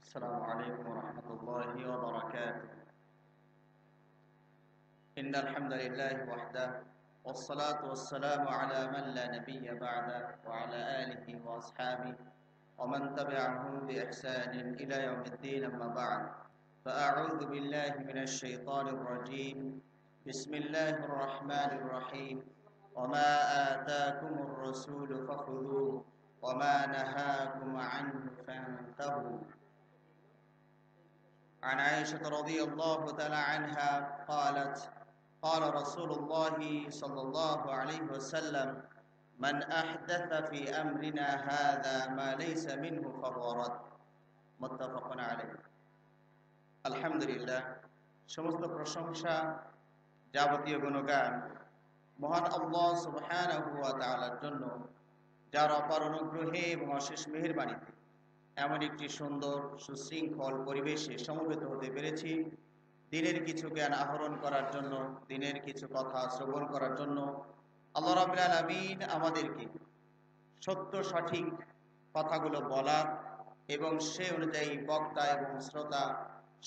السلام عليكم ورحمة الله وبركاته. إن الحمد لله وحده والصلاة والسلام على من لا نبي بعده وعلى آله وأصحابه ومن تبعهم بإحسان إلى يوم الدين. أما بعد، فأعوذ بالله من الشيطان الرجيم. بسم الله الرحمن الرحيم. وما آتاكم الرسول فخذوه وما نهاكم عنه فانتهوا. عن عائشة رضي الله تعالى عنها قالت: قال رسول الله صلى الله عليه وسلم: من أحدث في أمرنا هذا ما ليس منه فهو رد. متفق عليه. আলহামদুলিল্লাহ, সমস্ত প্রশংসা, যাবতীয় গুণগান মহান আল্লাহ সুবহানাহু ওয়া তাআলার জন্য, যার অপার অনুগ্রহে এবং অশেষ মেহেরবানিতে এমন একটি সুন্দর সুশৃঙ্খল পরিবেশে সমবেত হতে পেরেছি দিনের কিছু জ্ঞান আহরণ করার জন্য, দিনের কিছু কথা শ্রবণ করার জন্য। আল্লাহ রাব্বুল আলামিন আমাদেরকে সত্য সঠিক কথাগুলো বলার এবং সে অনুযায়ী বক্তা এবং শ্রোতা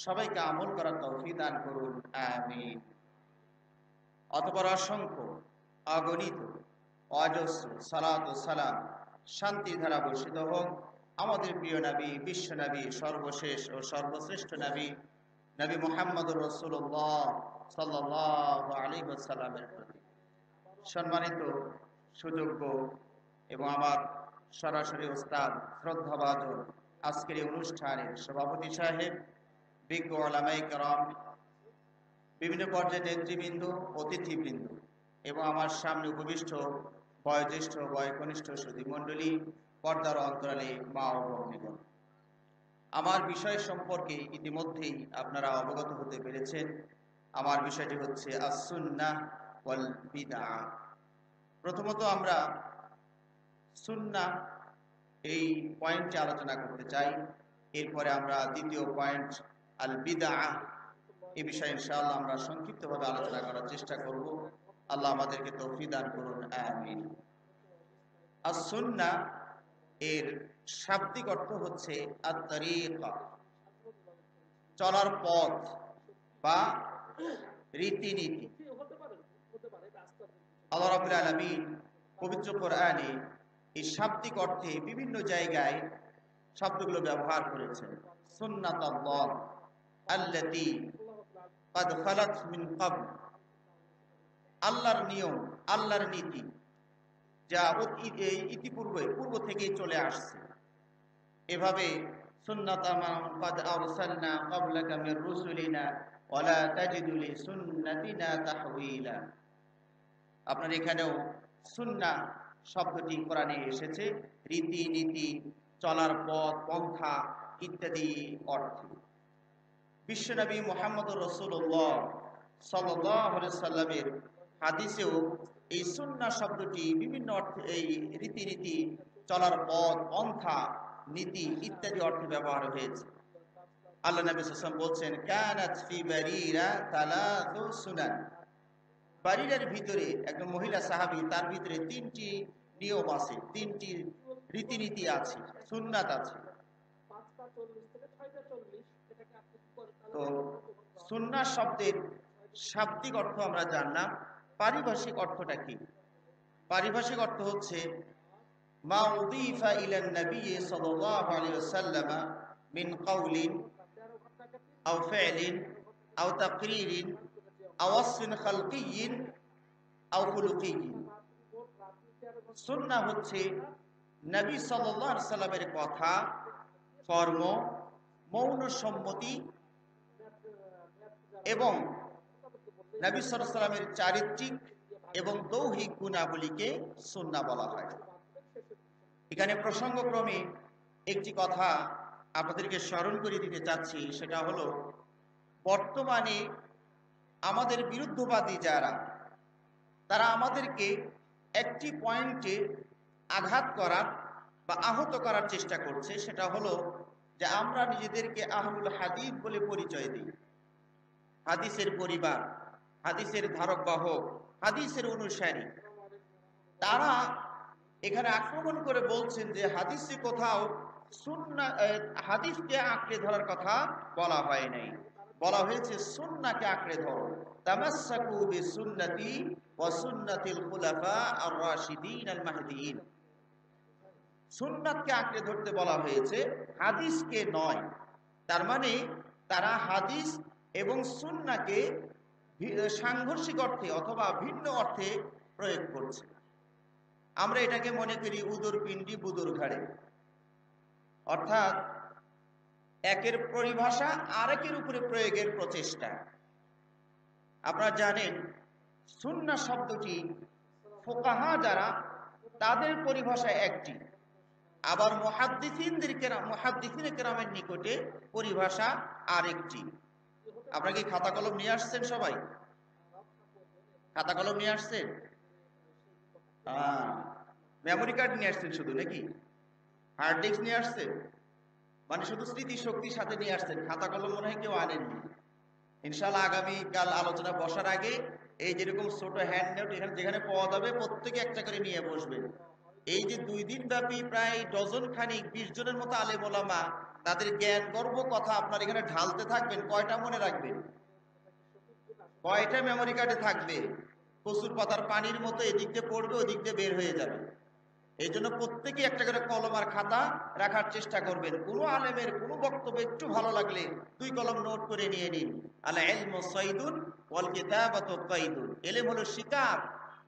সবাইকে আমল করার তৌফিক দান করুন, আমিন। অতঃপর অসংখ্য অগণিত অজস্র সালাত ও সালাম, শান্তি ধারা বর্ষিত হোক আমাদের প্রিয় নবী, বিশ্ব নবী, সর্বশেষ ও সর্বশ্রেষ্ঠ নবী, নবী মুহাম্মদুর রাসূলুল্লাহ সাল্লাল্লাহু আলাইহি ওয়াসাল্লামের প্রতি। সম্মানিত সুযোগ্য এবং আমার সরাসরি ওস্তাদ, শ্রদ্ধাভাজন আজকের এই অনুষ্ঠানের সভাপতি সাহেব, বিজ্ঞ উলামায়ে কেরাম, বিভিন্ন পর্যায়ের নেতৃবৃন্দ, অতিথিবৃন্দ এবং আমার সামনে উপবিষ্ট বয়োজ্যেষ্ঠ বয়োকনিষ্ঠ সুধী মণ্ডলী, পর্দার অন্তরালে মা ও ভগ্নীগণ, আমার বিষয় সম্পর্কে ইতিমধ্যেই আপনারা অবগত হতে পেরেছেন। আমার বিষয়টি হচ্ছে আস-সুন্নাহ ওয়াল বিদআহ। প্রথমত আমরা সুন্নাহ এই পয়েন্টে আলোচনা করতে চাই, এরপরে আমরা দ্বিতীয় পয়েন্ট আল বিদআহ এই বিষয়ে ইনশাআল্লাহ আমরা সংক্ষিপ্তভাবে আলোচনা করার চেষ্টা করব। আল্লাহ আমাদেরকে তৌফিক দান করুন, আমিন। আস-সুন্নাহ এর শাব্দিক অর্থ হচ্ছে আত-তারিকা, চলার পথ বা রীতিনীতি। আল্লাহ রাব্বুল আলামিন পবিত্র কোরআনে এই শাব্দিক অর্থে বিভিন্ন জায়গায় শব্দগুলো ব্যবহার করেছেন। সুন্নাতাল্লাহ আল্লাতী ক্বাদ খালাত মিন ক্বাবল, আল্লাহর নিয়ম, আল্লাহর নীতি যা ইতিপূর্বে পূর্ব থেকেই চলে আসছে। এভাবে সুন্নাতা মান ক্বাদ আরসালনা ক্বাবলাকা মির রুসুলিনা ওয়ালা তাজিদু লিসুন্নাতিনা তাহওয়িলা। আপনার এখানেও সুন্নাহ শব্দটি কোরআনে এসেছে রীতি নীতি, চলার পথ, পন্থা ইত্যাদি অর্থে। বিশ্বনবী মুহাম্মদুর রাসূলুল্লাহ সাল্লাল্লাহু আলাইহি সাল্লামের হাদিসেও এই সুন্নাহ শব্দটি বিভিন্ন অর্থে, এই রীতিনীতি, চলার পথ, পন্থা, নীতি ইত্যাদি অর্থে ব্যবহার হয়েছে। আল্লাহ নবী সাল্লাল্লাহু আলাইহি ওয়াসাল্লাম বলছেন, কানাত ফি বারিরা তালাতু সুনান। বারিরার ভিতরে একজন মহিলা সাহাবী, তার ভিতরে তিনটি নিয়ম আছে, তিনটি রীতিনীতি আছে, সুন্নাত আছে। তো সুন্নাহ শব্দের শাব্দিক অর্থ আমরা জানলাম। পারিভাষিক অর্থটা কি? পারিভাষিক অর্থ হচ্ছে মা উযীফা ইলান নবী সাল্লাল্লাহু আলাইহি ওয়াসাল্লাম মিন কাওলিন আও ফি'লিন আও তাকরীরিন আও ওয়াসফিন খালকিয়্যিন আও খুলুকিয়্যিন। সুন্নাহ হচ্ছে নবী সাল্লাল্লাহু আলাইহি সাল্লামের কথা, কর্ম, মৌন সম্মতি এবং নবী সাল্লাল্লাহু আলাইহি সাল্লামের চারিত্রিক এবং দৌহিক গুণাবলীকে সুন্নাহ বলা হয়। এখানে প্রসঙ্গক্রমে একটি কথা আপনাদেরকে স্মরণ করে দিতে চাচ্ছি, সেটা হলো বর্তমানে আমাদের বিরুদ্ধবাদী যারা, তারা আমাদেরকে একটি পয়েন্টে আঘাত করার বা আহত করার চেষ্টা করছে। সেটা হলো যে আমরা নিজেদেরকে আহলুল হাদিস বলে পরিচয় দিই, হাদিসের পরিবার, হাদিসের ধারক বাহক, হাদিসের অনুসারী। তারা এখানে আক্রমণ করে বলছেন যে হাদিসে কোথাও হাদিসকে আঁকড়ে ধরার কথা বলা হয় নাই, বলা হয়েছে সুন্নাহকে আঁকড়ে ধরো। তামাসসাকু বিসুন্নতি ওয়া সুন্নাতিল খুলাফা আর রাশিদিন আল মাহদিয়িন। সুন্নাতকে আঁকড়ে ধরতে বলা হয়েছে, হাদিসকে নয়। তার মানে তারা হাদিস এবং সুন্নাহকে সাংঘর্ষিক অর্থে অথবা ভিন্ন অর্থে প্রয়োগ করছে। আমরা এটাকে মনে করি উদর পিণ্ডি বুদুর ঘাড়ে, অর্থাৎ একের পরিভাষা আরেকের উপরে প্রয়োগের প্রচেষ্টা। আপনারা জানেন সুন্নাহ শব্দটি ফুকাহা যারা তাদের পরিভাষা একটি, আবার মুহাদ্দিসিনে কেরামের নিকটে পরিভাষা আরেকটি। আপনারা কি খাতা কলম নিয়ে আসছেন? সবাই খাতা কলম নিয়ে আসছেন? মেমোরি কার্ড নিয়ে আসছেন শুধু নাকি? হার্ড ডিস্ক নিয়ে আসছেন? মানে শুধু স্মৃতি শক্তির সাথে নিয়ে আসছেন, খাতা কলম মনে হয় কেউ আনেননি। ইনশাআল্লাহ আগামীকাল আলোচনা বসার আগে এই যেরকম ছোট হ্যান্ড নোট এখানে যেখানে পাওয়া যাবে প্রত্যেকে একটা করে নিয়ে বসবেন। এই যে 2 দিন ব্যাপী প্রায় ডজন খানিক 20 জনের মতো আলেম ওলামা তাদের জ্ঞান গর্ব কথা আপনার এখানে ঢালতে থাকবেন, কয়টা মনে রাখবেন? কয়টা মেমোরি কার্ডে থাকবে? প্রচুর পাতার পানির মতো এদিক দিয়ে পড়বে ওদিক দিয়ে বের হয়ে যাবে। এই জন্য প্রত্যেকে একটা করে কলম আর খাতা রাখার চেষ্টা করবেন। কোনো আলেমের কোনো বক্তব্য একটু ভালো লাগলে 2 কলম নোট করে নিয়ে নিন। আল ইলমু সাইদুন ওয়াল কিতাবাতু কাইদুন। ইলম হলো শিকার,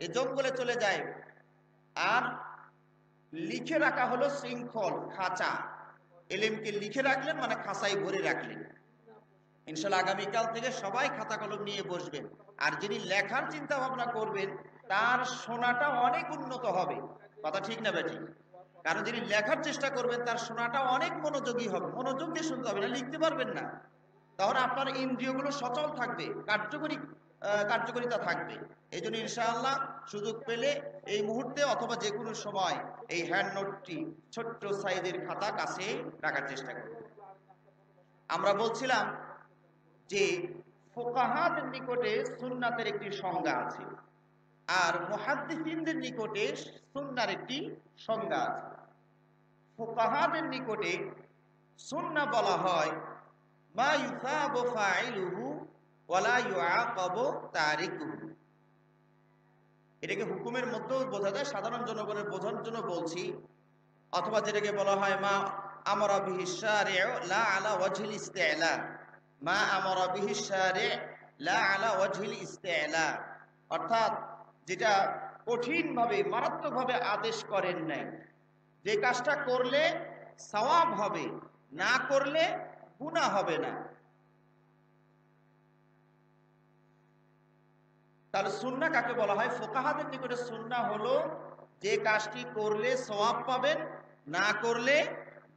এই জঙ্গলে চলে যায়, আর লিখে রাখা হলো শৃঙ্খল খাঁচা। ইলমকে লিখে রাখলেন মানে খাঁচাই ভরে রাখলেন। ইনশাআল্লাহ আগামীকাল থেকে সবাই খাতা কলম নিয়ে বসবেন। আর যিনি লেখার চিন্তা ভাবনা করবেন তার শোনাটা অনেক উন্নত হবে। কথা ঠিক না বেঠিক? কারণ যিনি লেখার চেষ্টা করবেন তার শোনাটা অনেক মনোযোগী হবে, মনোযোগ দিয়ে শুনতে হবে, না লিখতে পারবেন না। তাহলে আপনার ইন্দ্রিয়গুলো সচল থাকবে, কার্যকরিতা থাকবে। এই জন্য ইনশাআল্লাহ সুযোগ পেলে এই মুহূর্তে অথবা যে কোনো সময় এই হ্যান্ড নোটটি ছোট্ট সাইজের খাতা কাছে রাখার চেষ্টা করব। আমরা বলছিলাম যে ফুকাহাদের নিকটে সুন্নাতের একটি সংজ্ঞা আছে, আর মুহাদ্দিসিনদের নিকটে সুন্নাহর একটি সংজ্ঞা আছে। ফুকাহাদের নিকটে সুন্নাহ বলা হয় মা ইউসাবু ফাইলুহু ওয়ালা ইউআকাবু তারিকুহু। এটাকে হুকুমের মধ্যেও বোঝা যায়, সাধারণ জনগণের বোঝার জন্য বলছি। অথবা যেটাকে বলা হয় মা আমারা বিহি শারিউ লা আলা ওয়াজহিল ইস্তি'লা, মা আমারা বিহি শারিউ লা আলা ওয়াজহিল ইস্তি'লা, অর্থাৎ যেটা কঠিনভাবে মারাত্মকভাবে আদেশ করেন নাই, যে কাজটা করলে সওয়াব হবে, না করলে গুনাহ হবে না। তাহলে সুন্নাহ কাকে বলা হয়? ফুকাহাদের নিকটে সুন্নাহ হলো যে কাজটি করলে সওয়াব পাবেন, না করলে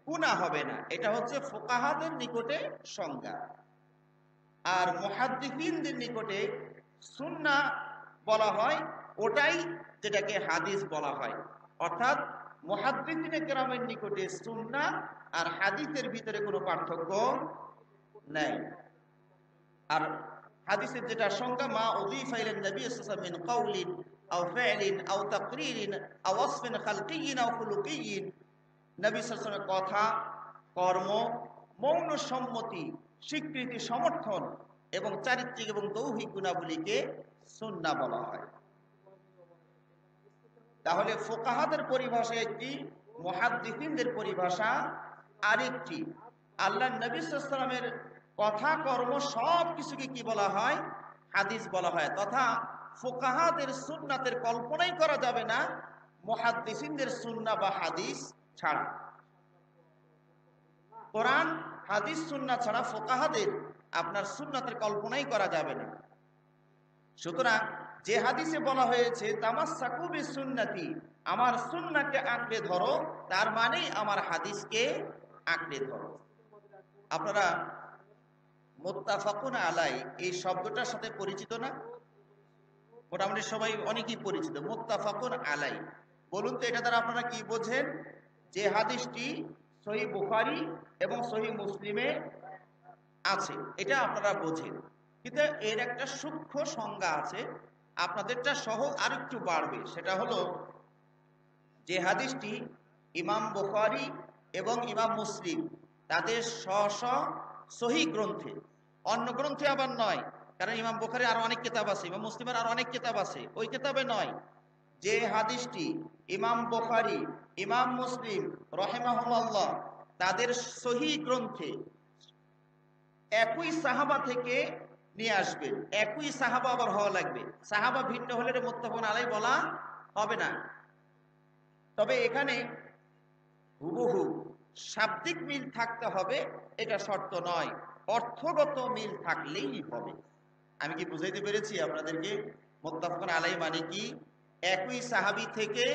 গুনাহ হবে না। এটা হচ্ছে ফুকাহাদের নিকটে সংজ্ঞা। আর মুহাদ্দিসিনদের নিকটে সুন্নাহ বলা হয় ওটাই যেটাকে হাদিস বলা হয়। অর্থাৎ মুহাদ্দিসিনে কেরামের নিকটে সুন্নাহ আর হাদিসের ভিতরে কোনো পার্থক্য নাই। আর হাদিসের যেটা সংজ্ঞা মা উযীফা ইলান নবী সাল্লাল্লাহু আলাইহি ওয়াসাল্লাম মিন কাউলিন আও ফি'লিন আও তাকরীরিন আও ওয়াসফিন খালকিয়্যিন আও খুলুকিয়্যিন, নবী সাল্লাল্লাহু আলাইহি ওয়াসাল্লামের কথা, কর্ম, মৌন সম্মতি, স্বীকৃতি, সমর্থন এবং চারিত্রিক এবং দৌহিক গুণাবলীকে সুন্নাহ বলা হয়। তাহলে ফুকাহাদের পরিভাষা একটি, মুহাদ্দিসিনদের পরিভাষা আরেকটি। আল্লাহর নবী সাল্লাল্লাহু আলাইহি ওয়াসাল্লামের কথা, কর্ম সব কিছুকে কি বলা হয়? হাদিস বলা হয়। তথা ফুকাহাদের সুন্নাতের কল্পনাই করা যাবে না মুহাদ্দিসিনদের সুন্নাহ বা হাদিস ছাড়া। কোরআন, হাদিস, সুন্নাহ ছাড়া ফুকাহাদের আপনার সুন্নাতের কল্পনাই করা যাবে না। সুতরাং যে হাদিসে বলা হয়েছে তামাসসাকু বিসুন্নতি, আমার সুন্নাহকে আঁকড়ে ধরো, তার মানেই আমার হাদিসকে আঁকড়ে ধরো। আপনারা মুত্তাফাকুন আলাই এই শব্দটার সাথে পরিচিত না? মোটামুটি সবাই অনেকেই পরিচিত। মুত্তাফাকুন আলাই বলুন তো এটা দ্বারা আপনারা কি বোঝেন? যে হাদিসটি সহিহ বুখারী এবং সহিহ মুসলিমে আছে, এটা আপনারা বোঝেন। কিন্তু এর একটা সূক্ষ্ম সংজ্ঞা আছে, আপনাদেরটা সহ আরেকটু বাড়বে। সেটা হলো যে হাদিসটি ইমাম বুখারী এবং ইমাম মুসলিম তাদের সহিহ গ্রন্থে, অন্য গ্রন্থে আবার নয়, কারণ ইমাম বুখারীর আরো অনেক কিতাব আছে, ইমাম মুসলিমের আরো অনেক কিতাব আছে, ওই কিতাবে নয়, যে হাদিসটি ইমাম বুখারী, ইমাম মুসলিম রাহিমাহুল্লাহ তাদের সহিহ গ্রন্থে একই সাহাবা থেকে নিয়ে আসবেন, একই সাহাবা আবার হওয়া লাগবে, সাহাবা ভিন্ন হলে মুত্তাফাকুন আলাইহি বলা হবে না। তবে এখানে হুবহু শাব্দিক মিল থাকতে হবে এটা শর্ত নয়, অর্থগত মিল থাকলেই হবে। আমি কি বুঝাইতে পেরেছি আপনাদেরকে? মুত্তাফাকুন আলাইহি মানে কি? একই সাহাবী থেকে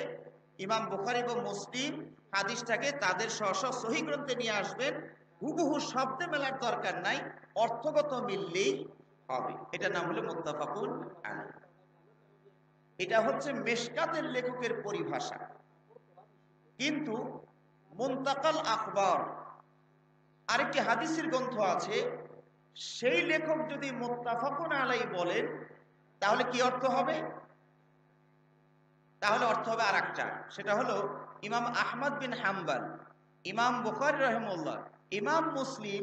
ইমাম বুখারী এবং মুসলিম হাদিসটাকে তাদের সহিহ গ্রন্থে নিয়ে আসবেন, হুবহু শব্দে মেলার দরকার নাই, অর্থগত মিললেই হবে। এটার নাম হলো মুত্তাফাকুন আলাইহি। এটা হচ্ছে মিশকাতের লেখকের পরিভাষা। কিন্তু মুনতাকাল আখবার আরেকটি হাদিসের গ্রন্থ আছে, সেই লেখক যদি মুত্তাফাকুন আলাইহি বলেন তাহলে কি অর্থ হবে? তাহলে অর্থ হবে আরেকটা, সেটা হলো ইমাম আহমদ বিন হাম্বল, ইমাম বুখারী রাহিমাহুল্লাহ, ইমাম মুসলিম,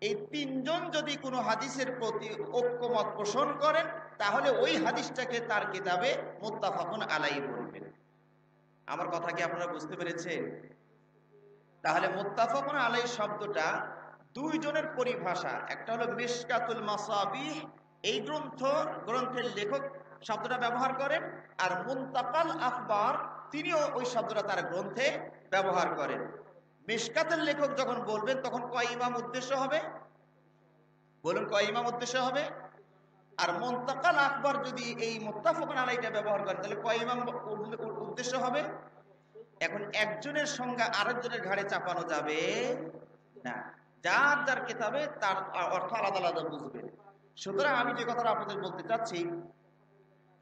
এই তিনজন যদি কোনো হাদিসের প্রতি ঐক্যমত পোষণ করেন তাহলে ওই হাদিসটাকে তার কিতাবে মুত্তাফাকুন আলাইহি বলবেন। আমার কথা কি আপনারা বুঝতে পেরেছেন? তাহলে মুত্তাফাকুন আলাইহি শব্দটা দুইজনের পরিভাষা, একটা হলো মিশকাতুল মাসাবিহ, এই গ্রন্থের লেখক শব্দটা ব্যবহার করেন, আর মুনতাকাল আখবার তিনিও ওই শব্দটা তার গ্রন্থে ব্যবহার করেন। মিশকাতের লেখক যখন বলবেন তখন কয় ইমাম উদ্দেশ্য হবে? বলুন, কয় ইমাম উদ্দেশ্য হবে? আর মুনতাকাল আখবার যদি এই মুত্তাফাকুন আলাইহিটা ব্যবহার করেন তাহলে কয় ইমাম উদ্দেশ্য হবে? এখন একজনের সংজ্ঞা আরেকজনের ঘাড়ে চাপানো যাবে না, যার যার কিতাবে তার অর্থ আলাদা আলাদা বুঝবেন। সুতরাং আমি যে কথাটা আপনাদের বলতে চাচ্ছি,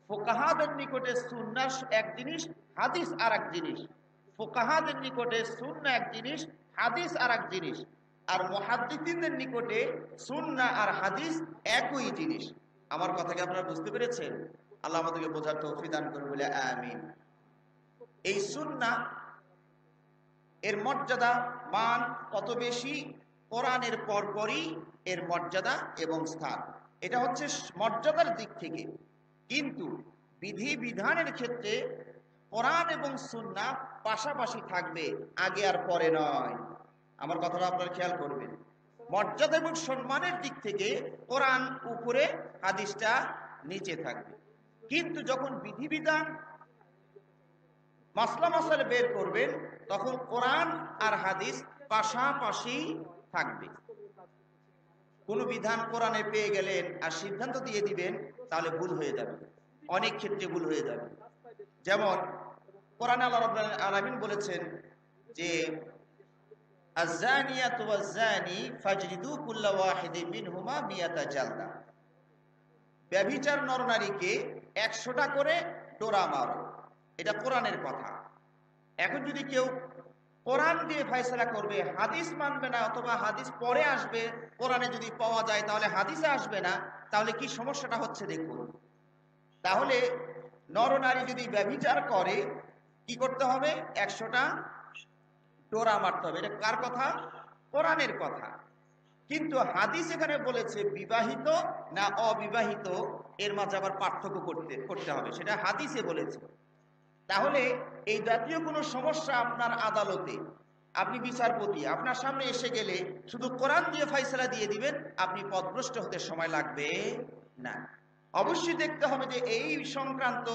ফুকাহাদের নিকটে সুন্নাহ এক জিনিস, হাদিস আর এক জিনিস। ফুকাহাদের নিকটে সুন্নাহ এক জিনিস, হাদিস আর এক জিনিস। আর মুহাদ্দিসিনদের নিকটে সুন্নাহ আর হাদিস একই জিনিস। আমার কথা কি আপনারা বুঝতে পেরেছেন? আল্লাহ আমাদেরকে বোঝার তৌফিক দান করুন বলে আমিন। এই সুন্নাহ এর মর্যাদা মান কত বেশি, কোরআনের পরপরই এর মর্যাদা এবং স্থান, এটা হচ্ছে মর্যাদার দিক থেকে। কিন্তু বিধি বিধানের ক্ষেত্রে কোরআন এবং সুন্নাহ পাশাপাশি থাকবে, আগে আর পরে নয়। আমার কথাটা আপনারা খেয়াল করবেন। মর্যাদা এবং সম্মানের দিক থেকে কোরআন উপরে, হাদিসটা নিচে থাকবে। কিন্তু যখন বিধিবিধান মাসলা মাসালে বের করবেন তখন কোরআন আর হাদিস পাশাপাশি থাকবে। কোন বিধান কোরআনে পেয়ে গেলেন আর সিদ্ধান্ত দিয়ে দিবেন তাহলে ভুল হয়ে যাবে, অনেক ক্ষেত্রে ভুল হয়ে যাবে। যেমন কোরআনে আল্লাহ রাব্বুল আলামিন বলেছেন যে আয-যানিয়াতু ওয়াজ-যানি ফাজলিদু কুল্লা ওয়াহিদিন মিনহুমা মিয়াতা জালদা, ব্যভিচার নরনারীকে 100টা করে ডোরা মারো, এটা কোরআনের কথা। এখন যদি কেউ কোরআন দিয়ে ফয়সালা করবে, হাদিস মানবে না, অথবা হাদিস পরে আসবে, কোরআনে যদি পাওয়া যায় তাহলে হাদিসে আসবে না, তাহলে কি সমস্যাটা হচ্ছে দেখুন। তাহলে নরনারী যদি ব্যভিচার করে কি করতে হবে? 100টা ডোরা মারতে হবে। এটা কার কথা? কোরআনের কথা। কিন্তু হাদিস এখানে বলেছে বিবাহিত না অবিবাহিত, এর মাঝে আবার পার্থক্য করতে হবে, সেটা হাদিসে বলেছে। তাহলে এই জাতীয় কোনো সমস্যা আপনার আদালতে, আপনি বিচারপতি, আপনার সামনে এসে গেলে শুধু কোরআন দিয়ে ফয়সালা দিয়ে দিবেন, আপনি পথভ্রষ্ট হতে সময় লাগবে না। অবশ্যই দেখতে হবে যে এই সংক্রান্ত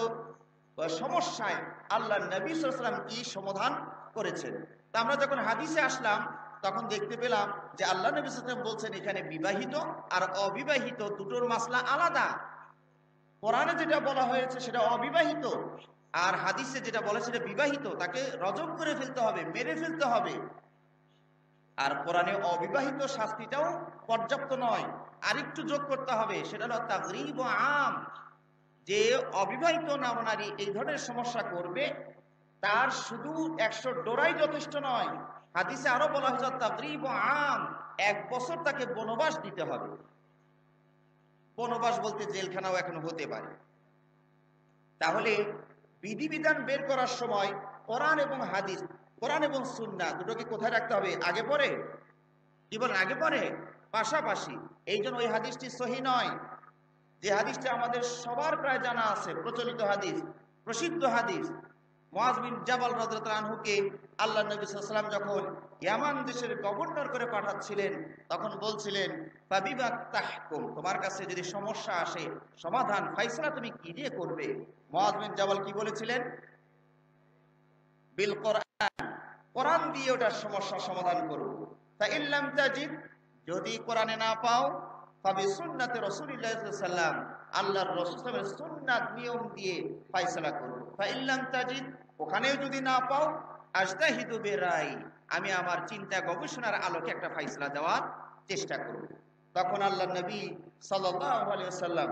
সমস্যায় আল্লাহ নবী সাল্লাল্লাহু আলাইহি ওয়াসাল্লাম কি সমাধান করেছেন। তা আমরা যখন হাদিসে আসলাম তখন দেখতে পেলাম যে আল্লাহ নবী সাল্লাল্লাহু আলাইহি ওয়াসাল্লাম বলছেন এখানে বিবাহিত আর অবিবাহিত দুটোর মাসলা আলাদা। কোরআনে যেটা বলা হয়েছে সেটা অবিবাহিত, আর হাদিসে যেটা বলে সেটা বিবাহিত, তাকে রজম করে ফেলতে হবে, মেরে ফেলতে হবে। আর কোরআনে অবিবাহিত শাস্তিটাও পর্যাপ্ত নয়, আরেকটু যোগ করতে হবে, সেটা হলো তাগরিব আম, যে অবিবাহিত নারী এই ধরনের সমস্যা করবে তার শুধু 100 ডোরাই যথেষ্ট নয়। হাদিসে আরো বলা হয়েছে তাগরিব আম, 1 বছর তাকে বনবাস দিতে হবে। বনবাস বলতে জেলখানাও এখনো হতে পারে। তাহলে বিধিবিধান বের করার সময় কোরআন এবং হাদিস কোরআন এবং সুন্নাহ দুটোকে কোথায় রাখতে হবে? আগে পরে? কি বলেন, আগে পরে? পাশাপাশি। এই জন্য ওই হাদিসটি সহিহ নয়, যে হাদিসটা আমাদের সবার প্রায় জানা আছে, প্রচলিত হাদিস, প্রসিদ্ধ হাদিস। মুআয বিন জাবাল রাদিয়াল্লাহু আনহুকে আল্লাহ নবী সাল্লাল্লাহু আলাইহি ওয়াসাল্লাম যখন ইয়ামান দেশের গভর্নর করে পাঠাচ্ছিলেন, তখন বলছিলেন ফাবিমা তাহকুম, তোমার কাছে যদি সমস্যা আসে, সমাধান ফায়সালা তুমি কি দিয়ে করবে? মুআয বিন জাবাল কি বলেছিলেন? বিল কোরআন, কোরআন দিয়ে ওটার সমস্যা সমাধান করব। তা ইল্লাম তাজিদ, যদি কোরআনে না পাও, ফাবি সুন্নাতে রাসূলিল্লাহ সাল্লাল্লাহু আলাইহি ওয়াসাল্লাম, আল্লাহর রাসূল সাল্লাল্লাহু আলাইহি ওয়াসাল্লামের সুন্নাত নিয়ম দিয়ে ফয়সালা করব। ফা ইল্লাম তাজিদ, ওখানেও যদি না পাও, আজতাহিদু বিরাই, আমি আমার চিন্তা গবেষণার আলোকে একটা ফয়সালা দেওয়ার চেষ্টা করব। তখন আল্লাহর নবী সাল্লাল্লাহু আলাইহি ওয়াসাল্লাম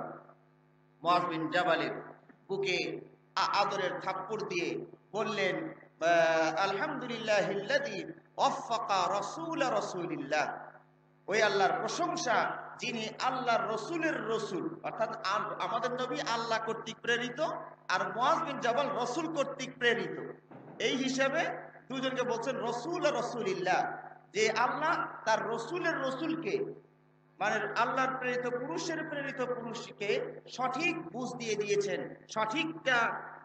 মুআয বিন জাবালের বুকে আদরের থাপ্পড় দিয়ে বললেন, আলহামদুলিল্লাহিল্লাযী ওয়াফাকা রাসূল রাসূলিল্লাহ, ওই আল্লাহর প্রশংসা যিনি আল্লাহর রসুলের রসুল, অর্থাৎ আমাদের নবী আল্লাহ কর্তৃক প্রেরিত আর মুআয বিন জাবাল রসুল কর্তৃক প্রেরিত। এই হিসাবে দুজনকে বলছেন রসুল আর রসুলিল্লাহ, যে আল্লাহ তার রসুলের রসুলকে, মানে আল্লাহর প্রেরিত পুরুষকে সঠিক বুঝ দিয়ে দিয়েছেন, সঠিকটা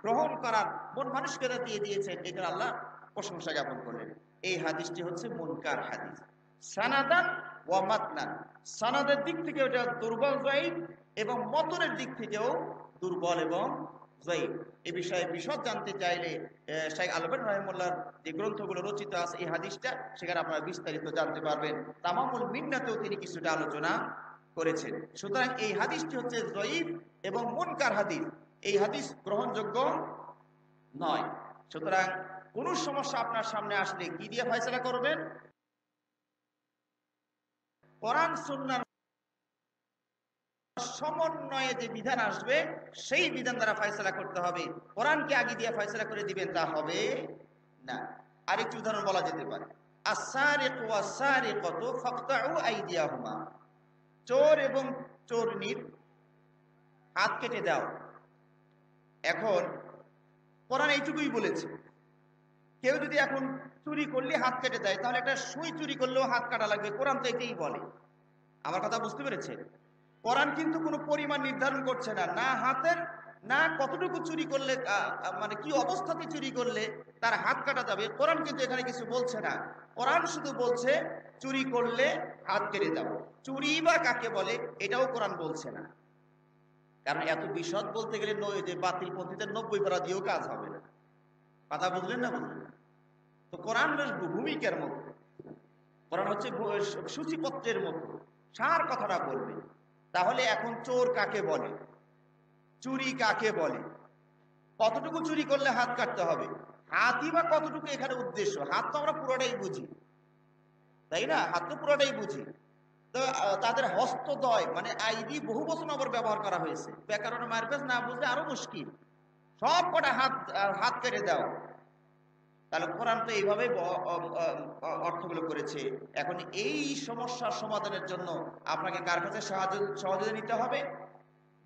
গ্রহণ করার মন মানসিকতা দিয়ে দিয়েছেন, এটা আল্লাহ প্রশংসা জ্ঞাপন করলেন। এই হাদিসটি হচ্ছে মুনকার হাদিস, সানাদান ওয়া মাতনান। সানাদের দিক থেকে ওটা দুর্বল যায়ীফ, এবং মতনের দিক থেকেও দুর্বল এবং যায়ীফ। এই বিষয়ে বিশদ জানতে চাইলে শাইখ আলবানী রাহিমাহুল্লাহর যে গ্রন্থগুলো রচিত আছে এই হাদিসটা, সেখানে আপনারা বিস্তারিত জানতে পারবেন। তামামুল মিন্নাতেও তিনি কিছুটা আলোচনা করেছেন। সুতরাং এই হাদিসটি হচ্ছে যায়ীফ এবং মুনকার হাদিস, এই হাদিস গ্রহণযোগ্য নয়। সুতরাং কোন সমস্যা আপনার সামনে আসলে কি দিয়ে ফয়সালা করবেন? কোরআন সুন্নাহর সমন্বয়ে যে বিধান আসবে সেই বিধান দ্বারা ফয়সালা করতে হবে। কোরআনকে আগে দিয়ে ফয়সালা করে দিবেন, তা হবে না। আরেকটি উদাহরণ বলা যেতে পারে, আস-সারিকু ওয়াস-সারিকাতু ফাকতাউ আইদিয়াহুমা, চোর এবং চোরনির হাত কেটে দাও। এখন কোরআন এইটুকুই বলেছে, কেউ যদি এখন চুরি করলে হাত কেটে দেয়, তাহলে একটা সুই চুরি করলেও হাত কাটা লাগবে, কোরআন তো এটাই বলে। আমার কথা বুঝতে পেরেছে? কোরআন কিন্তু কোনো পরিমাণ নির্ধারণ করছে না, না হাতের, না কতটুকু চুরি করলে, মানে কি অবস্থাতে চুরি করলে তার হাত কাটা যাবে, কোরআন কিন্তু এখানে কিছু বলছে না। কোরআন শুধু বলছে চুরি করলে হাত কেটে দাও। চুরি বা কাকে বলে এটাও কোরআন বলছে না, কারণ এত বিশদ বলতে গেলে যে বাতিল পন্থীদের 90 পারা দিয়েও কাজ হবে না। কথা বুঝলেন না? বুঝলেন? তো কোরআন ভূমিকার মতো, কোরআন হচ্ছে সূচিপত্রের মতো, সার কথাটা বলবে। তাহলে এখন চোর কাকে বলে, চুরি কাকে বলে, কতটুকু চুরি করলে হাত কাটতে হবে, হাতই বা কতটুকু এখানে উদ্দেশ্য? হাত তো আমরা পুরোটাই বুঝি, তাই না? হাত তো পুরোটাই বুঝি। তো তাদের হস্তদ্বয় মানে আইডি বহু বছর আবার ব্যবহার করা হয়েছে, ব্যাকরণ মারপেজ না বুঝলে আরো মুশকিল, সব কটা হাত কেটে দাও। তাহলে কোরআন তো এইভাবে অর্থগুলো করেছে। এখন এই সমস্যার সমাধানের জন্য আপনাকে কার কাছে সহযোগিতা নিতে হবে?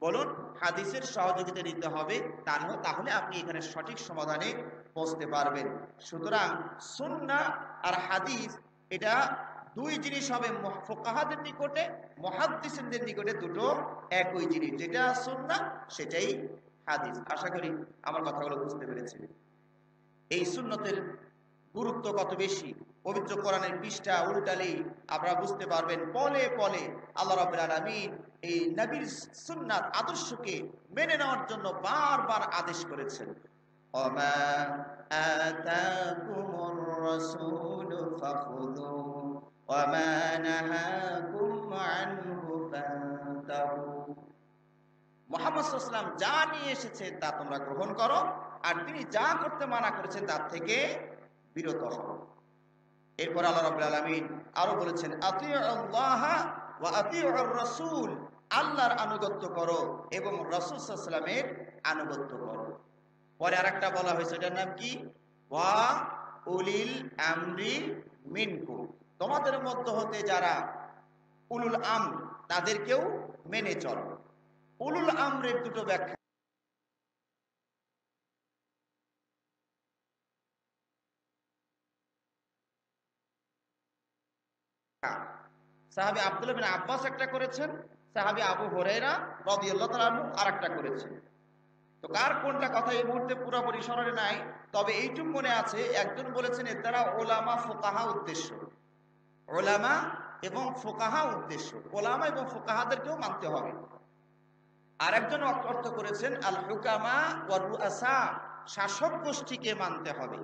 বলুন, হাদিসের সহযোগিতা নিতে হবে, তাহলে আপনি এখানে সঠিক সমাধানে পৌঁছতে পারবেন। সুতরাং সুন্নাহ আর হাদিস এটা দুই জিনিস হবে, ফুকাহাদের নিকটে, মুহাদ্দিসিনদের নিকটে দুটো একই জিনিস, যেটা সুন্নাহ সেটাই হাদিস। আশা করি আমার কথাগুলো বুঝতে পেরেছেন। এই সুন্নতের গুরুত্ব কত বেশি, পবিত্র কোরআনের পৃষ্ঠা উল্টালেই আপনারা বুঝতে পারবেন। পলে পলে আল্লাহ রাব্বুল আলামিন এই নবীর সুন্নাত আদর্শকে মেনে নেওয়ার জন্য বারবার আদেশ করেছেন। ওমা আতাকুমুর রাসূলু ফাখুযুহু ওমা নাহাকুম আনহু ফান্তাহু। মুহাম্মদ সাল্লাল্লাহু আলাইহি ওয়াসাল্লাম যা নিয়ে এসেছেন তা তোমরা গ্রহণ করো, আর তিনি যা করতে মানা করেছেন তার থেকে বিরত হও। এরপর আল্লাহ রাব্বুল আলামিন আরো বলেছেন, আতিউল্লাহ ওয়া আতিউর রাসূল, আল্লাহর আনুগত্য করো এবং রাসূল সাল্লাল্লাহু আলাইহি ওয়াসাল্লামের আনুগত্য করো। পরে আরেকটা বলা হয়েছে, এটার নাম কি? ওয়া উলিল আমরি মিনকুম, তোমাদের মধ্য হতে যারা উলুল আমর তাদেরকেও মেনে চলো। উলুল আমরের দুটো ব্যাখ্যা। সাহাবী আব্দুল্লাহ বিন আব্বাস একটা করেছেন, সাহাবী আবু হুরায়রা রাদিয়াল্লাহু তাআলা আনহু আরেকটা করেছেন। তো কার কোনটা কথা এই মুহূর্তে পুরোপুরি স্মরণে নাই, তবে এইটুকু মনে আছে একজন বলেছেন এর দ্বারা ওলামা ফুকাহা উদ্দেশ্য, ওলামা এবং ফুকাহা উদ্দেশ্য, ওলামা এবং ফুকাহাদেরকেও মানতে হবে। আরেকজন অর্থ করেছেন আল হুকামা ওয়ার রুআসা, শাসক গোষ্ঠীকে মানতে হবে।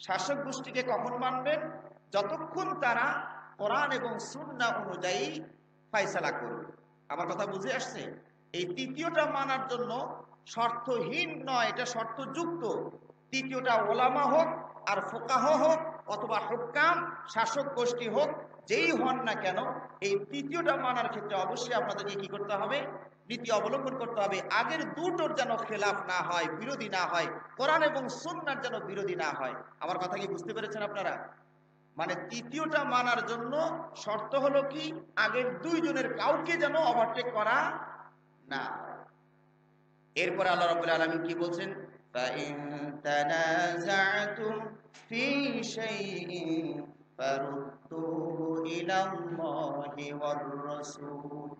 শাসক গোষ্ঠীকে কখন মানবেন? যতক্ষণ তারা কোরআন এবং সুন্নাহ অনুযায়ী ফয়সালা করবে। আমার কথা বুঝে আসছে? এই তৃতীয়টা মানার জন্য শর্তহীন নয়, এটা শর্তযুক্ত। তৃতীয়টা ওলামা হোক আর ফুকাহা হোক অথবা হুক্কাম শাসক গোষ্ঠী হোক, যেই হন না কেন, এই তৃতীয়টা মানার ক্ষেত্রে অবশ্যই আপনাদেরকে কি করতে হবে? নীতি অবলম্বন করতে হবে। আগের দুটোর যেন খেলাফ না হয়, বিরোধী না হয়, কোরআন এবং সুন্নাহর যেন বিরোধী না হয়। আমার কথা কি বুঝতে পেরেছেন আপনারা? মানে তৃতীয়টা মানার জন্য শর্ত হলো কি, আগের দুইজনের কাউকে যেন ওভারটেক করা না। এরপর আল্লাহ রাব্বুল আলামিন কি বলছেন? ফাইন তানাযাতুম ফি শাইইন ফারুদ্দুহু ইলাল্লাহি ওয়ার রাসূল।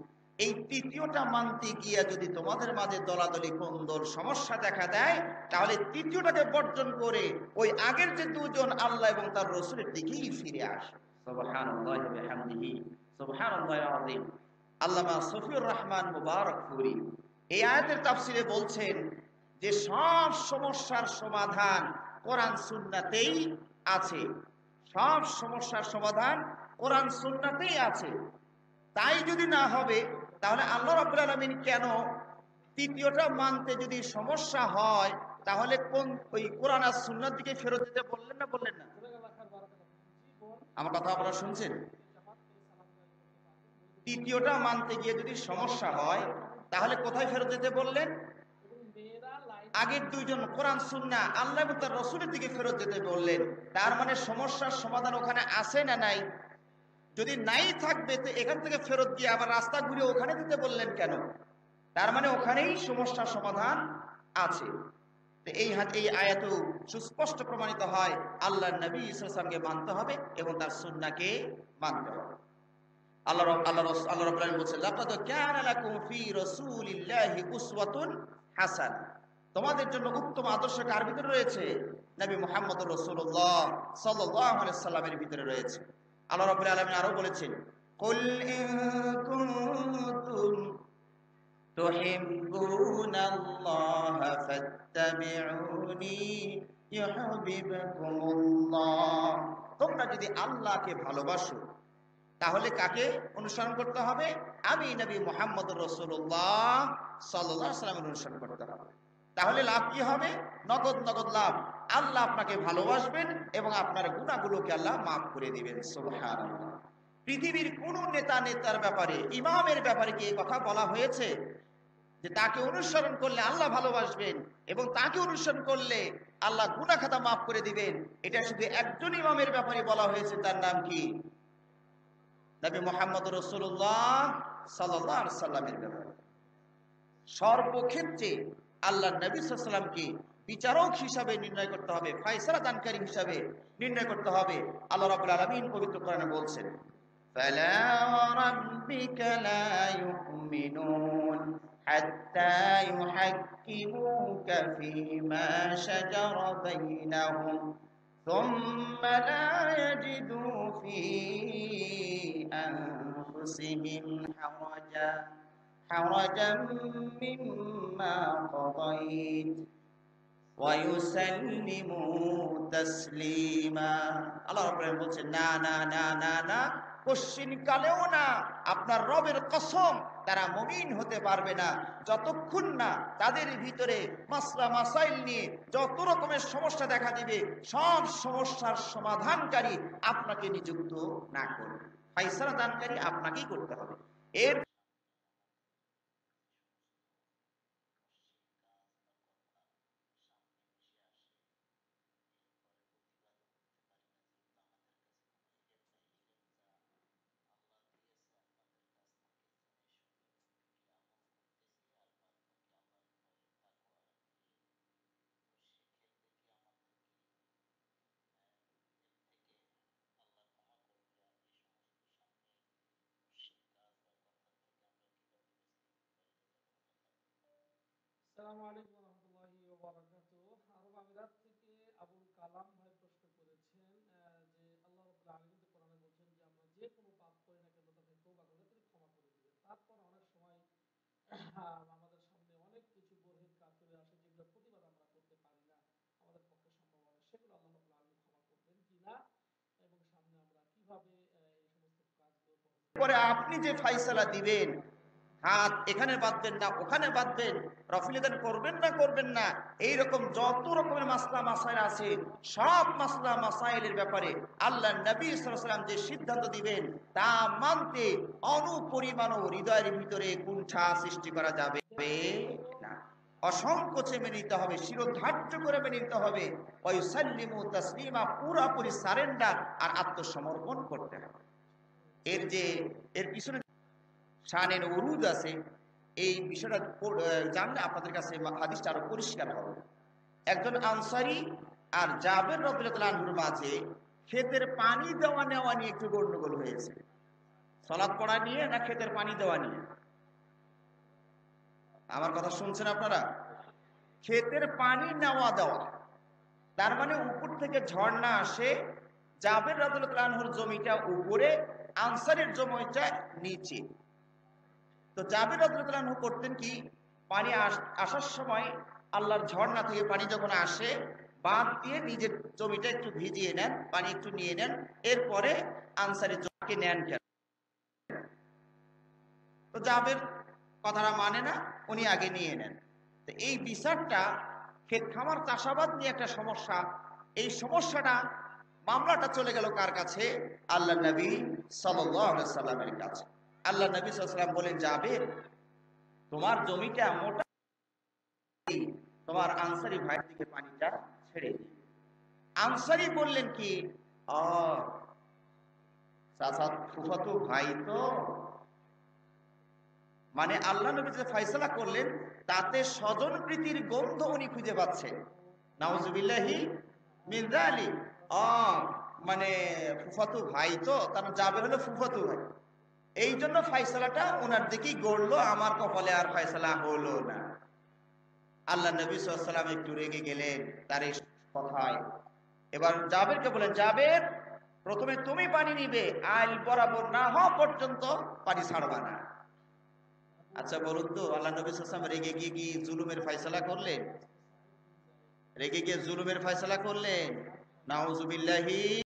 এই তৃতীয়টা মানতে গিয়া যদি তোমাদের মাঝে দলাদলি কোন্দল সমস্যা দেখা দেয়, তাহলে তৃতীয়টাকে বর্জন করে ওই আগের যে দুজন আল্লাহ এবং তার রাসূলের দিকেই ফিরে আসে। সুবহানাল্লাহি ওয়া বিহামদিহি, সুবহানাল্লাহিল আযীম। আল্লামা সফিউর রহমান মুবারকপুরী এই আয়াতের তাফসিরে বলছেন যে সব সমস্যার সমাধান কোরআন সুন্নাতেই আছে। সব সমস্যার সমাধান কোরআন সুন্নাতেই আছে। তাই যদি না হবে, তাহলে আল্লাহ রাব্বুল আলামিন কেন তৃতীয়টা মানতে যদি সমস্যা হয়, তাহলে কোন ওই কোরআন আর সুন্নাহর দিকে ফেরত দিতে বললেন না? বললেন না? আমার কথা আপনারা শুনছেন? তৃতীয়টা মানতে গিয়ে যদি সমস্যা হয়, তাহলে কোথায় ফেরত যেতে বললেন? আগের দুইজন কোরআন সুন্নাহ আল্লাহ এবং তার রাসূলের দিকে ফেরত যেতে বললেন। তার মানে সমস্যার সমাধান ওখানে আছে না নাই? যদি নাই থাকবে তো এখান থেকে ফেরত দিয়ে আবার রাস্তা ঘুরে ওখানে দিতে বললেন কেন? তার মানে ওখানেই সমস্যার সমাধান আছে। তো এই আয়াতেও সুস্পষ্ট প্রমাণিত হয় আল্লাহর নবী সাল্লাল্লাহু আলাইহি ওয়াসাল্লামকে মানতে হবে এবং তার সুন্নাহকে মানতে হবে। আল্লাহ রাব্বুল আলামিন বলেছেন, লাকাদ কানা লাকুম ফি রাসূলিল্লাহি উসওয়াতুন হাসানাহ। তোমাদের জন্য উত্তম আদর্শ কার ভিতরে রয়েছে? নবী মুহাম্মদুর রাসূলুল্লাহ সাল্লাল্লাহু আলাইহি সাল্লামের ভিতরে রয়েছে। আল্লাহ রাব্বুল আলামিন আরো বলেছেন, কুল ইন কুনতুম তুহিব্বুনাল্লাহ ফাত্তাবিউনি ইউহিব্বুকুমুল্লাহ। তোমরা যদি আল্লাহকে ভালোবাসো, তাহলে কাকে অনুসরণ করতে হবে? আমি নবী মুহাম্মদুর রাসূলুল্লাহ সাল্লাল্লাহু আলাইহি ওয়াসাল্লামের অনুসরণ করতে হবে। তাহলে লাভ কি হবে? নগদ নগদ লাভ। আল্লাহ আপনাকে ভালোবাসবেন এবং আপনার গুনাহগুলোকে আল্লাহ মাফ করে দিবেন। সুবহানাল্লাহ। পৃথিবীর কোন নেতার ব্যাপারে, ইমামের ব্যাপারে কি এই কথা বলা হয়েছে যে তাকে অনুসরণ করলে আল্লাহ ভালোবাসবেন এবং তাকে অনুসরণ করলে আল্লাহ গুনাহ খাতা মাফ করে দিবেন? এটা শুধু একজন ইমামের ব্যাপারে বলা হয়েছে, তার নাম কি? নবী মুহাম্মদ রাসূলুল্লাহ সাল্লাল্লাহু আলাইহি সাল্লামের ব্যাপারে। সর্বক্ষেত্রে আল্লাহ নবী সাল্লাল্লাহু আলাইহি সাল্লামকে বিচারক হিসাবে নির্ণয় করতে হবে, ফয়সালা দানকারী হিসাবে নির্ণয় করতে হবে। আল্লাহ রাব্বুল আলামিন পবিত্র কোরআনে বলছেন, ফালা রাব্বিকা লা ইউমিনুন হাত্তা ইউহাক্কিমুকা ফীমা শাজারা বাইনাহুম ثم لا يجدوا في أنفسهم حرجا مما قضيت ويسلموا تسليما। আল্লাহ রাব্বুল বলছেন, না না না না না, কোশ্চিন কালেও না, আপনার রবের কসম, তারা মুমিন হতে পারবে না যতক্ষণ না তাদের ভিতরে মাসলা মাসাইল নিয়ে যত রকমের সমস্যা দেখা দিবে, সব সমস্যার সমাধানকারী আপনাকে নিযুক্ত না করবে। ফয়সালা দানকারী আপনাকেই করতে হবে। এর আসসালামু আলাইকুম রহমতুল্লাহি ওয়া বারাকাতুহু। আরব আমিরাত থেকে আবুল কালাম ভাই প্রশ্ন করেছেন যে আল্লাহ রাব্বুল আলামিন তো কোরআনে বলছেন যে আমরা যে কোনো পাপ করি না কেন তাকে তওবা করলে তিনি ক্ষমা করে দিবেন। তারপর অনেক সময় আমাদের সামনে অনেক কিছু বরহেজ কাজ চলে আসে যেগুলো প্রতিবাদ আমরা করতে পারি না, আমাদের পক্ষে সম্ভব হয় না, সেগুলো আল্লাহ রাব্বুল আলামিন ক্ষমা করবেন কিনা এবং সামনে আমরা কিভাবে এই সমস্ত কাজগুলো পরে আপনি যে ফাইসালা দিবেন, হাত এখানে বাঁধবেন না ওখানে বাঁধবেন, রফিলেদান করবেন না করবেন না, এইরকম যত রকমের মাসলা মাসাইল আছে, সব মাসলা মাসাইলের ব্যাপারে আল্লাহ নবী সাল্লাল্লাহু আলাইহি ওয়াসাল্লাম যে সিদ্ধান্ত দিবেন তা মানতে অনুপরিমাণও হৃদয়ের ভিতরে কুণ্ঠা সৃষ্টি করা যাবে না। অসংকোচে মেনে নিতে হবে, শিরোধার্য করে মেনে নিতে হবে, ওয়ায়ুসাল্লিমু তাসলিমা, পুরোপুরি সারেন্ডার আর আত্মসমর্পণ করতে হবে। এর পিছনে শানের উরুদ আছে, এই বিষয়টা জানলে আপনাদের কাছে হাদিসটা আরো পরিষ্কার হবে। একজন আনসারী আর জাবের রাদিয়াল্লাহু আনহুর মাঝে ক্ষেতের পানি দেওয়া নেওয়া নিয়ে একটু গন্ডগোল হয়েছে। সালাত পড়া নিয়ে না ক্ষেতের পানি দেওয়া নিয়ে? আমার কথা শুনছেন আপনারা? ক্ষেতের পানি নেওয়া দেওয়া, তার মানে উপর থেকে ঝর্ণা আসে, জাবের রাদিয়াল্লাহু আনহুর জমিটা উপরে, আনসারের জমিটা নিচে। তো জাবের রাদিয়াল্লাহু আনহু করতেন কি, পানি আসার সময় আল্লাহর ঝর্ণা থেকে পানি যখন আসে, বাঁধ দিয়ে নিজের জমিটা একটু ভিজিয়ে নেন, পানি একটু নিয়ে নেন, এরপরে আনসারের জমিকে নেন কেন? তো জাবের কথাটা মানে না, উনি আগে নিয়ে নেন। তো এই বিচারটা ক্ষেত খামার চাষাবাদ নিয়ে একটা সমস্যা, এই সমস্যাটা মামলাটা চলে গেল কার কাছে? আল্লাহ নবী সাল্লাল্লাহু আলাইহি সাল্লামের কাছে। আল্লাহ নবী সাল্লাল্লাহু আলাইহি সাল্লাম বলেন, যাবের তোমার জমিটা মোটা, তোমার আনসারি ভাইয়ের দিকে পানিটা ছেড়ে দিই। আনসারি বললেন কি, চাচা ফুফাতো ভাই তো, মানে আল্লাহ নবী যে ফয়সালা করলেন তাতে স্বজন প্রীতির গন্ধ উনি খুঁজে পাচ্ছেন। নাউজুবিল্লাহি মিন যালিক। মানে ফুফাতো ভাই তো, তার জাবের হলো ফুফাতো ভাই, এই জন্য ফয়সালাটা ওনার দিকেই গড়লো, আমার কপালে আর ফয়সালা হলো না। আল্লাহ নবী সাল্লাল্লাহু আলাইহি ওয়াসাল্লাম একটু রেগে গেলেন তার এই কথায়। এবার জাবেরকে বলেন, জাবের প্রথমে তুমি পানি নিবে, আইল বরাবর না হওয়া পর্যন্ত পানি ছাড়বা না। আচ্ছা বলুন তো, আল্লাহ নবী সাল্লাল্লাহু আলাইহি ওয়াসাল্লাম রেগে গিয়ে কি জুলুমের ফয়সালা করলেন? রেগে গিয়ে জুলুমের ফয়সালা করলেন? নাউজুবিল্লাহি।